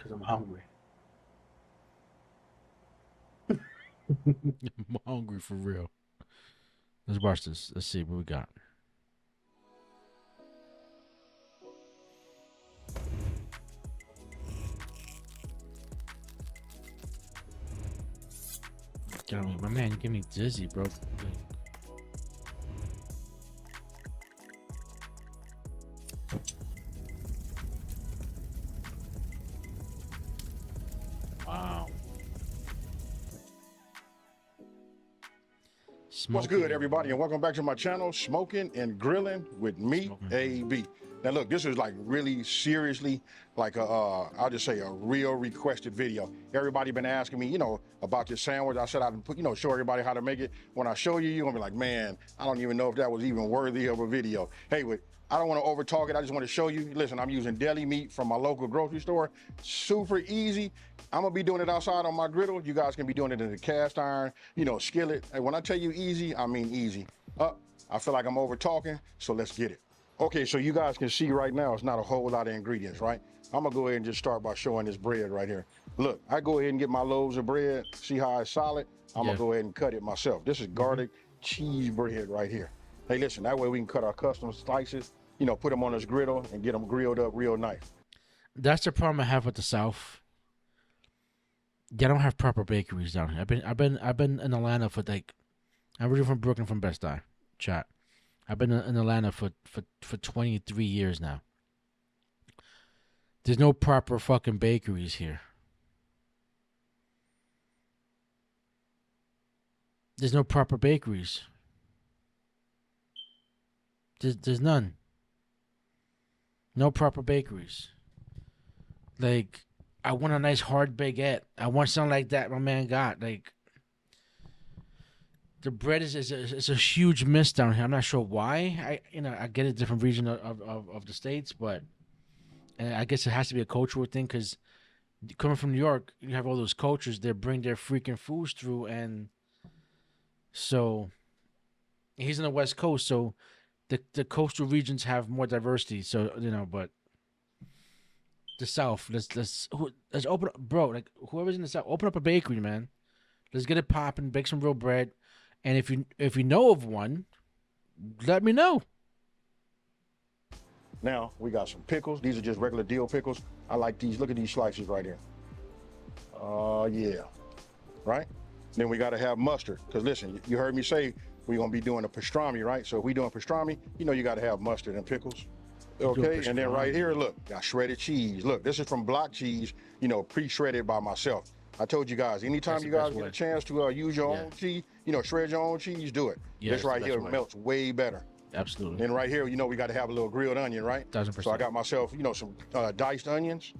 Because I'm hungry. I'm hungry for real. Let's watch this. Let's see what we got. Got me, my man, you give me dizzy, bro. Wow. What's Smoking good, everybody, and welcome back to my channel, Smoking and Grilling with me, AB. Now, look, this is like really seriously, like I'll just say a real requested video. Everybody been asking me, about this sandwich. I said I'd put, show everybody how to make it. When I show you, you're gonna be like, man, I don't even know if that was even worthy of a video. Hey, I don't want to over talk it. I just want to show you. Listen, I'm using deli meat from my local grocery store. Super easy. I'm gonna be doing it outside on my griddle. You guys can be doing it in the cast iron, skillet. And when I tell you easy, I mean easy. I feel like I'm over talking, so let's get it. Okay, so you guys can see right now, it's not a whole lot of ingredients, right? I'm gonna go ahead and just start by showing this bread right here. Look, I go ahead and get my loaves of bread. See how it's solid? I'm gonna go ahead and cut it myself. This is garlic cheese bread right here. Hey, listen, that way we can cut our custom slices, put them on this griddle and get them grilled up real nice. That's the problem I have with the South. They don't have proper bakeries down here. I've been in Atlanta for I'm originally from Brooklyn, from Best Eye, chat. I've been in Atlanta for 23 years now. There's no proper fucking bakeries here. There's no proper bakeries. There's none. No proper bakeries. Like, I want a nice hard baguette. I want something like that my man got. Like, the bread is a huge miss down here. I'm not sure why. I get a different region of the States, but and I guess it has to be a cultural thing, because coming from New York, you have all those cultures. They bring their freaking foods through, and so he's in the West Coast, so the coastal regions have more diversity. So but the South, let's open up, bro. Like, whoever's in the South, open up a bakery, man. Let's get it popping. Bake some real bread, and if you know of one, let me know. Now we got some pickles. These are just regular dill pickles. I like these. Look at these slices right here. Yeah, right. Then we got to have mustard, because listen, you heard me say we're gonna be doing a pastrami, right? So if we doing pastrami, you got to have mustard and pickles. Okay, and then right here, look, got shredded cheese. Look, this is from block cheese, pre-shredded by myself. I told you guys, anytime you guys get a chance to use your own cheese, shred your own cheese, do it. This right here melts way better. Absolutely. Then right here, we got to have a little grilled onion, right? 1000%. So I got myself, some diced onions.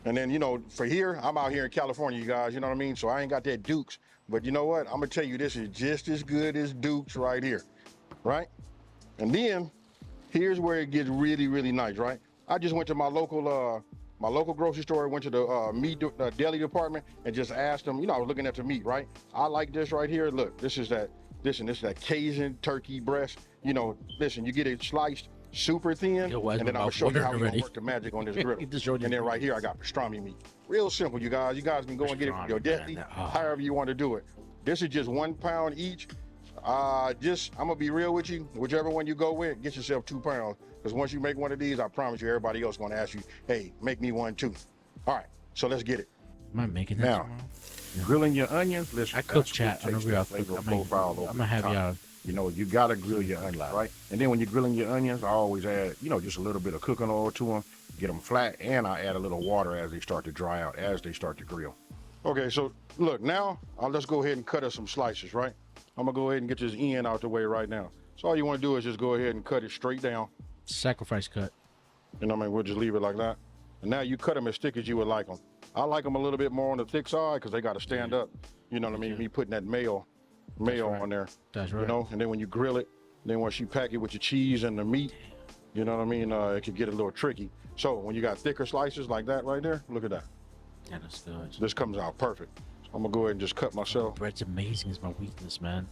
And then, for here, I'm out here in California, you guys, you know what I mean? So I ain't got that Duke's. But you know what? I'm going to tell you, this is just as good as Duke's right here, right? And then here's where it gets really, really nice, right? I just went to my local grocery store, went to the meat deli department, and just asked them, I was looking at the meat, right? I like this right here. Look, this is that Cajun turkey breast. Listen, you get it sliced super thin, and then I'll show you how we're gonna work the magic on this griddle. And then right here, I got pastrami meat. Real simple, you guys. You guys can go and get it from your deli, however you want to do it. This is just 1 pound each. I'm gonna be real with you. Whichever one you go with, get yourself 2 pounds. Because once you make one of these, I promise you, everybody else gonna ask you, hey, make me one too. All right, so let's get it. Am I making that now? Grilling your onions. Listen, I cook, chat. I'm gonna have y'all. You gotta grill your onions, right? And then when you're grilling your onions, I always add, just a little bit of cooking oil to them, get them flat, and I add a little water as they start to dry out, as they start to grill. Okay, so look, now let's go ahead and cut us some slices, right? I'm gonna go ahead and get this end out the way right now. So all you wanna do is just go ahead and cut it straight down. Sacrifice cut. We'll just leave it like that. And now you cut them as thick as you would like them. I like them a little bit more on the thick side, because they gotta stand up. You know what I mean? Me putting that mayo on there. That's right. And then when you grill it, then once you pack it with your cheese and the meat, you know what I mean? It can get a little tricky. So when you got thicker slices like that right there, look at that. Yeah, that's good. This comes out perfect. So I'm gonna go ahead and just cut myself. Bread's amazing. It's my weakness, man.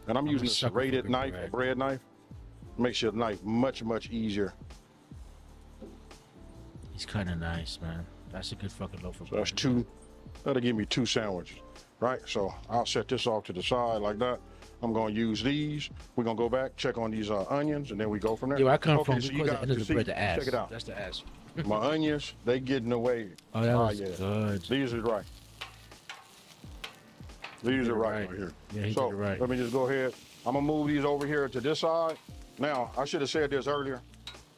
And I'm using a serrated knife, a bread knife. Makes your knife much, much easier. He's kind of nice, man. That's a good fucking loaf of So that's bread. two. That'll give me 2 sandwiches, right? So I'll set this off to the side like that. I'm gonna use these. We're gonna go back, check on these onions, and then we go from there. Yeah, where I come Okay, from, so we you call the guys end of can the see, bread the check it ass. out. That's the ass. My onions, they getting away. Oh, that was yeah. good. These are right. These are right here. Yeah, he So did it right. let me just go ahead. I'm gonna move these over here to this side. Now, I should have said this earlier,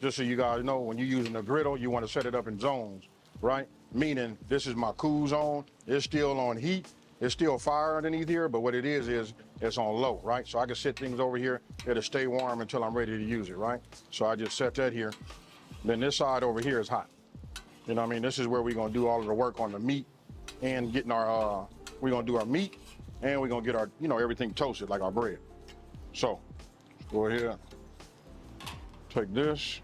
just so you guys know, when you're using a griddle, you want to set it up in zones, right? Meaning this is my cool zone. It's still on heat. It's still fire underneath here, but what it is it's on low, right? So I can set things over here. It'll stay warm until I'm ready to use it, right? So I just set that here. Then this side over here is hot. You know what I mean? This is where we're gonna do all of the work on the meat and getting our, we're gonna do our meat and we're gonna get our, everything toasted like our bread. So go ahead, take this.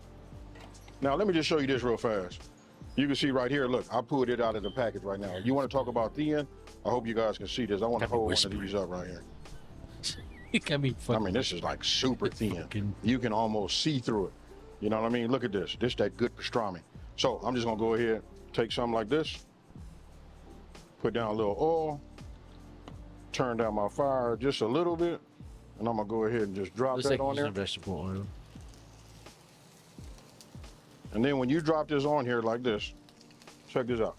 Now let me just show you this real fast. You can see right here, look, I pulled it out of the package right now. You wanna talk about thin? I hope you guys can see this. I wanna hold one of these up right here. You got me fucking. I mean, this is like super thin. Fucking... You can almost see through it. You know what I mean? Look at this. This that good pastrami. So I'm just gonna go ahead, take something like this, put down a little oil, turn down my fire just a little bit, and I'm gonna go ahead and just drop that on there. Vegetable oil. And then when you drop this on here like this, check this out.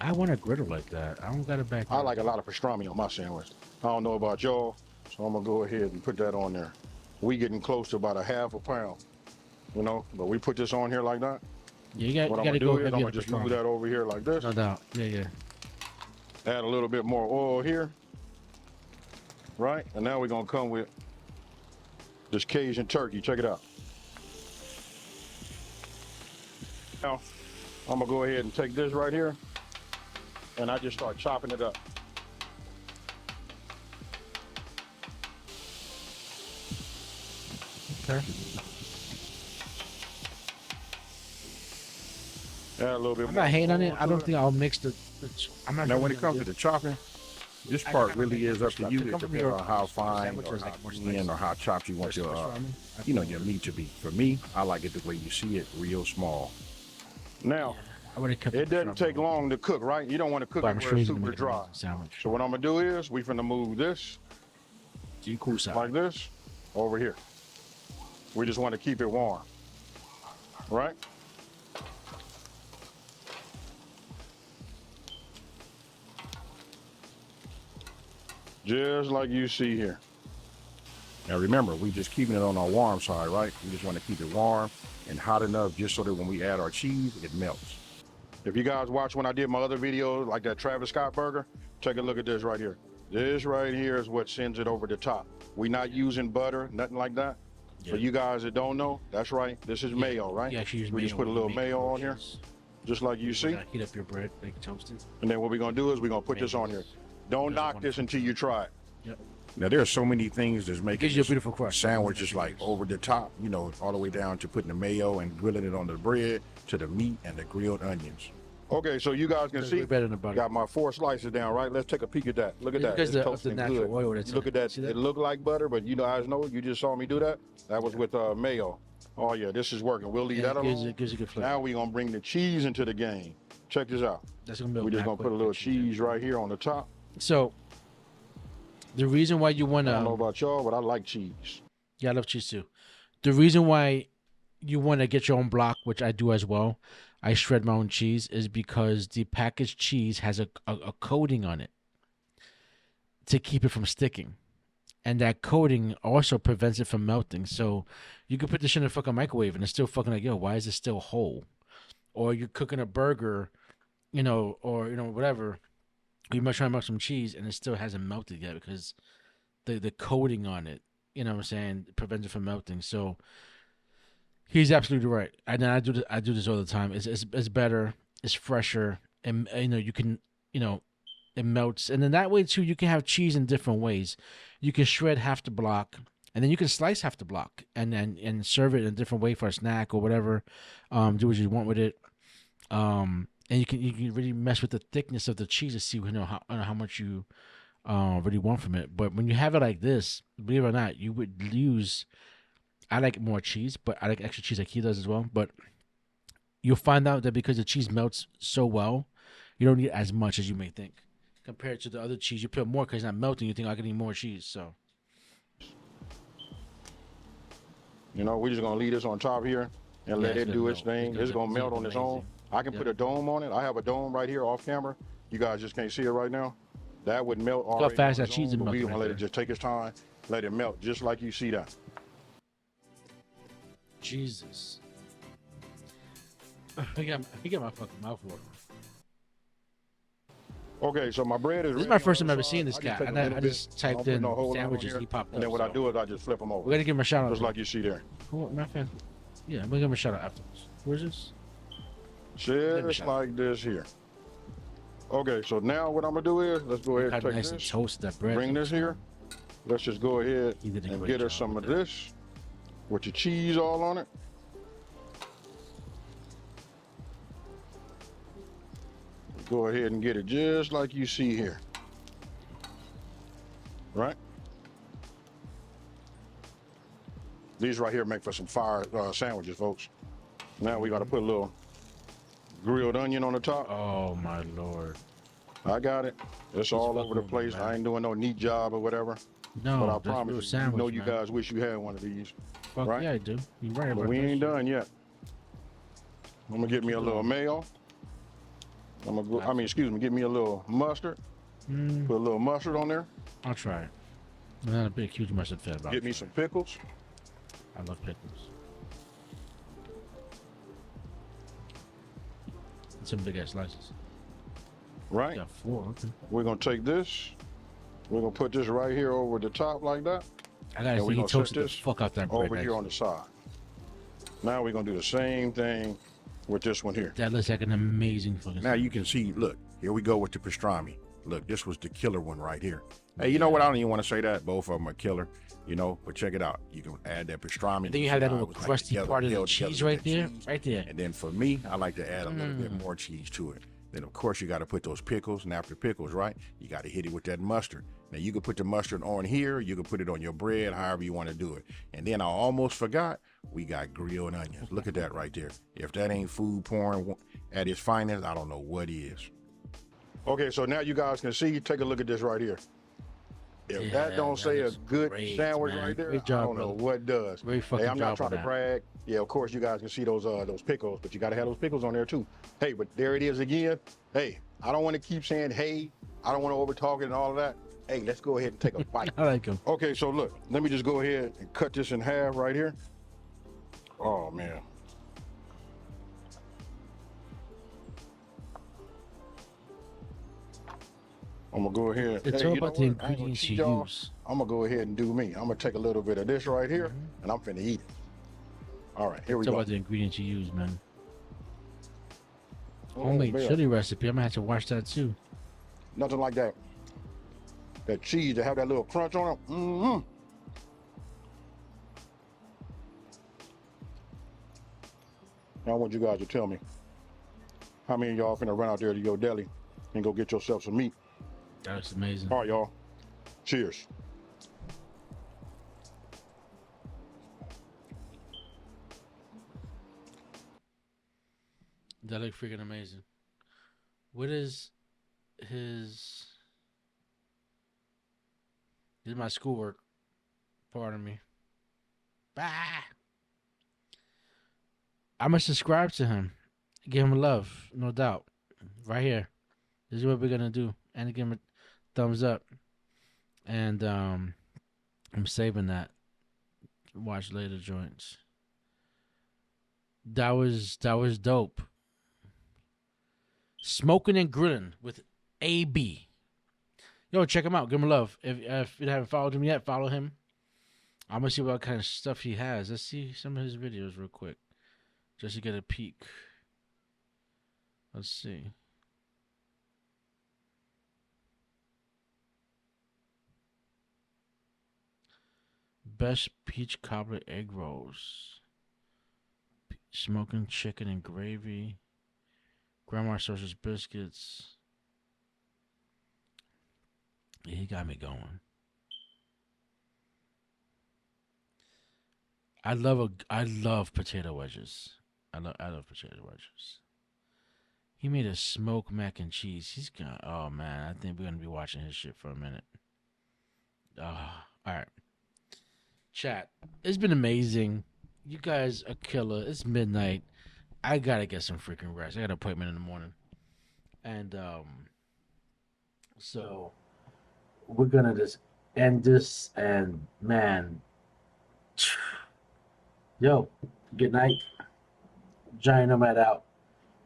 I want a griddle like that. I don't got a back. I like a lot of pastrami on my sandwich. I don't know about y'all, so I'm gonna go ahead and put that on there. We getting close to about a half a pound, but we put this on here like that. Yeah, What I'm gotta gonna go do is I'm heavy gonna on just pastrami. move that over here like this. No doubt. Yeah. Add a little bit more oil here, right? And now we're gonna come with this Cajun turkey. Check it out. Now, I'm gonna go ahead and take this right here, and I just start chopping it up. Okay. Add a little bit I'm more not hating on it. oil I to don't think I'll mix the I'm not. Now, sure when what it comes to the chopping, this I part kinda really make is up to it you. come It from depends your on how fine sandwich or is how like more thin spicy. or how chopped you want your, Pastrami? your meat to be. For me, I like it the way you see it, real small. Now, I would have kept it doesn't take long to cook, right? You don't want to cook But it I'm where sure it's he's gonna super make an dry. amazing sandwich. So what I'm gonna do is we finna move this Cool side. like this over here. We just want to keep it warm, right? Just like you see here. Now, remember, we just keeping it on our warm side, right? We just want to keep it warm and hot enough just so that when we add our cheese, it melts. If you guys watch when I did my other video, like that Travis Scott burger, take a look at this right here. This right here is what sends it over the top. We're not using butter, nothing like that. Yeah. For you guys that don't know, that's right. This is mayo, right? Yeah, actually use We just put a when little you make mayo on here, cheese. just like you see. Gotta heat up your bread, make it toasted. And then what we're gonna do is we're gonna put this on here. Don't There's knock one this for until you try it. Yep. Now, there are so many things that's making Gives you a this beautiful crust. sandwich just like over the top, all the way down to putting the mayo and grilling it on the bread, to the meat and the grilled onions. Okay, so you guys can It's see, way better than butter. got my 4 slices down, right? Let's take a peek at that. Look at It's that. because It's of the toasting natural good. oil that's You look in at it. that. See that? It looked like butter, but you guys know, you just saw me do that. That was with mayo. Oh yeah, this is working. We'll leave Yeah, that it gives, alone. it gives a good flavor. Now we're gonna bring the cheese into the game. Check this out. That's gonna be We're just gonna put a little cheese right here on the top. So the reason why you I don't know wanna about y'all, but I like cheese. I love cheese too. The reason why you want to get your own block, which I do as well, I shred my own cheese, is because the packaged cheese has a coating on it to keep it from sticking. And that coating also prevents it from melting. So you can put this in a fucking microwave and it's still fucking like, yo, why is it still whole? Or you're cooking a burger, or whatever. You might try to melt some cheese and it still hasn't melted yet because the coating on it, you know what I'm saying, prevents it from melting. So he's absolutely right. And I do this all the time. It's better, it's fresher, and you can it melts, and then that way too you can have cheese in different ways. You can shred half the block, and then you can slice half the block, and serve it in a different way for a snack or whatever. Do what you want with it. And you can really mess with the thickness of the cheese to see how much you really want from it. But when you have it like this, believe it or not, you would use. I like more cheese, but I like extra cheese like he does as well. But you'll find out that because the cheese melts so well, you don't need as much as you may think. Compared to the other cheese, you put more because it's not melting. You think I can need more cheese. So, You know, we're just gonna leave this on top here and let it's it do gonna its melt. thing. It's gonna melt on its own. Amazing. I can Yep. put a dome on it. I have a dome right here off camera. You guys just can't see it right now. That would melt Look how already fast on that its cheese own, is but melting we're gonna right let it there. just take its time, let it melt just like you see that. Jesus. I got my fucking mouth watering. Okay, so my bread is This is ready my first on time the ever side. seeing this I guy. take a I little just bit. I don't typed put in no whole lot on sandwiches. here. He popped up. And then what I so do is I just flip them over, we're gonna give him a shout out. just like you see there. Cool, my fan. Yeah, I'm gonna give him a shout out afterwards. Where's this? Just like this here. Okay, so now what I'm gonna do is, let's go ahead and How take nice and this, toasted that bread. bring looks, this here. man. Let's just go ahead He did a and great get us job some with of that. this with the cheese all on it. Go ahead and get it just like you see here. Right? These right here make for some fire sandwiches, folks. Now we got to put a little grilled onion on the top. Oh my lord. I got it. It's all fucking over the with me, place. man. I ain't doing no neat job or whatever. No, But I that's promise real you, sandwich, you know you man. guys wish you had one of these. Fuck right? yeah, I do. You right But about we that ain't shit. done yet. I'm gonna get me a Keep little going. mayo. I'm gonna go, I mean, excuse me, get me a little mustard. Put a little mustard on there. I'll try it. I'm not a big huge mustard fan, but Get me some pickles. I love pickles. And some big ass slices. Right? Got 4. Okay. We're gonna take this. We're gonna put this right here over the top like that. I gotta And we say he gonna set toasted the this fuck out that bread. over here on the side. Now we're gonna do the same thing with this one here. That looks like an amazing fucking. Now you can see, look, here we go with the pastrami. Look, this was the killer one right here. Hey, you know what? I don't even want to say that. Both of them are killer, you know, but check it out. You can add that pastrami. Then you have that how it little was, like, crusty together, part of the held together cheese with right that there. cheese. Right there. And then for me, I like to add a little bit more cheese to it. Then, of course, you got to put those pickles. And after pickles, right, you got to hit it with that mustard. Now, you can put the mustard on here. You can put it on your bread, however you want to do it. And then I almost forgot, we got grilled onions. Look at that right there. If that ain't food porn at its finest, I don't know what is. Okay, so now you guys can see, take a look at this right here. If Yeah, that don't that say a looks good great, sandwich man. right there, Great job, I don't know brother. what does. Great fucking Hey, I'm not job trying on to that. brag. Yeah, of course you guys can see those pickles, but you got to have those pickles on there too. Hey, but there it is again. Hey, I don't want to keep saying hey. I don't want to over talk it and all of that. Hey, let's go ahead and take a bite. I like him. Okay, so look, let me just go ahead and cut this in half right here. Oh man. I'm gonna go ahead. It's Hey, all you know about the what? I ain't gonna ingredients cheat you y'all. use. I'm gonna go ahead and do me. I'm gonna take a little bit of this right here, and I'm finna eat it. All right, here we It's all go. about the ingredients you use, man. Oh, Homemade man. chili recipe. I'm gonna have to watch that too. Nothing like that. That cheese to have that little crunch on it. Mm-hmm. Now I want you guys to tell me how many of y'all finna run out there to your deli and go get yourself some meat. That looks amazing. All right, y'all. Cheers. That looked freaking amazing. What is his? This is my schoolwork. Pardon me. Bah. I'm gonna subscribe to him. Give him love, no doubt. Right here. This is what we're gonna do. And give him a thumbs up. And I'm saving that. Watch later joints. That was dope. Smokin and Grillin with AB. Yo, check him out. Give him love. If you haven't followed him yet, follow him. I'm gonna see what kind of stuff he has. Let's see some of his videos real quick, just to get a peek. Let's see. Best peach cobbler egg rolls. Smoking chicken and gravy. Grandma Sausage biscuits. Yeah, he got me going. I love potato wedges. I love potato wedges. He made a smoked mac and cheese. He's gonna. Oh man, I think we're gonna be watching his shit for a minute. All right, chat. It's been amazing. You guys are killer. It's midnight. I gotta get some freaking rest. I got an appointment in the morning, and so we're gonna just end this. And man, yo, good night. Giant Nomad out.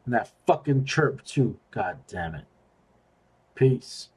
And that fucking chirp too. God damn it. Peace.